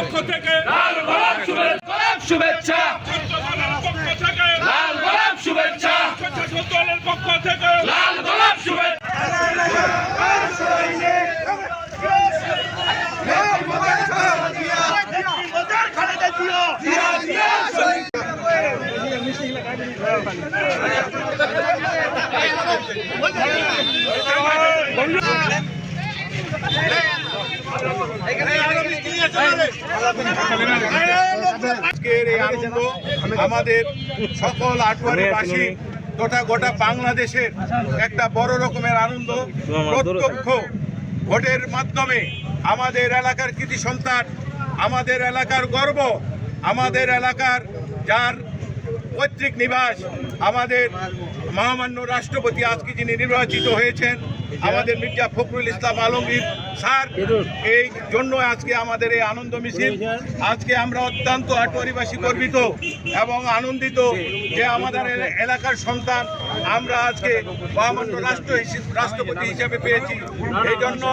পক্ষ থেকে লাল গোলাপ শুভেচ্ছা পক্ষ থেকে লাল গোলাপ শুভেচ্ছা স্বেচ্ছাসেবক দলের পক্ষ থেকে লাল গোলাপ শুভেচ্ছা আজকের এই আনন্দ আমাদের সকল আটোয়ারিবাসী তথা গোটা বাংলাদেশের একটা বড় রকমের আনন্দ। প্রত্যক্ষ ভোটের মাধ্যমে আমাদের এলাকার কৃতি সন্তান, আমাদের এলাকার গর্ব, আমাদের এলাকার যার পৈতৃক নিবাস, আমাদের মহামান্য রাষ্ট্রপতি আজকে যিনি নির্বাচিত হয়েছেন, আমাদের মির্জা ফখরুল ইসলাম আলমগীর স্যার, এই জন্য আজকে আমাদের এই আনন্দ মিছিল। আজকে আমরা অত্যন্ত আটোয়ারিবাসী গর্বিত এবং আনন্দিত যে আমাদের এলাকার সন্তান আমরা আজকে মহামান্য রাষ্ট্রপতি হিসেবে পেয়েছি। এই জন্য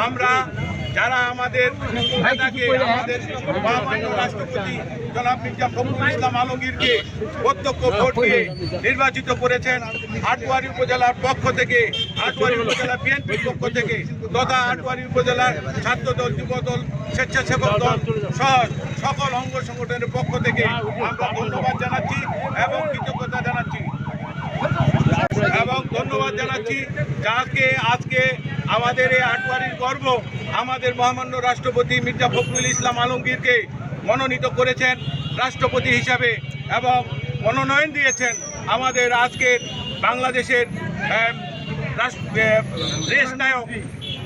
আমরা যারা আমাদের নেতাকে, আমাদের মহামান্য রাষ্ট্রপতি জনাব মির্জা ফখরুল ইসলাম আলমগীরকে প্রত্যক্ষ ভোট দিয়ে নির্বাচিত করেছেন, আটোয়ারী উপজেলার পক্ষ থেকে, আটোয়ারী উপজেলা বিএনপির পক্ষ থেকে তথা আটোয়ারী উপজেলার ছাত্রদল, যুবদল, স্বেচ্ছাসেবক দল সহ সকল অঙ্গ সংগঠনের পক্ষ থেকে আমরা ধন্যবাদ জানাচ্ছি এবং কৃতজ্ঞতা জানাচ্ছি যাকে আজকে আমাদের এই আটোয়ারীর গর্ব, আমাদের মহামান্য রাষ্ট্রপতি মির্জা ফখরুল ইসলাম আলমগীরকে মনোনীত করেছেন রাষ্ট্রপতি হিসাবে এবং মনোনয়ন দিয়েছেন আমাদের আজকের বাংলাদেশের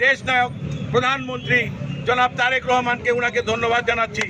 দেশ নায়ক প্রধানমন্ত্রী জনাব তারেক রহমানকে, ওনাকে ধন্যবাদ জানাচ্ছি।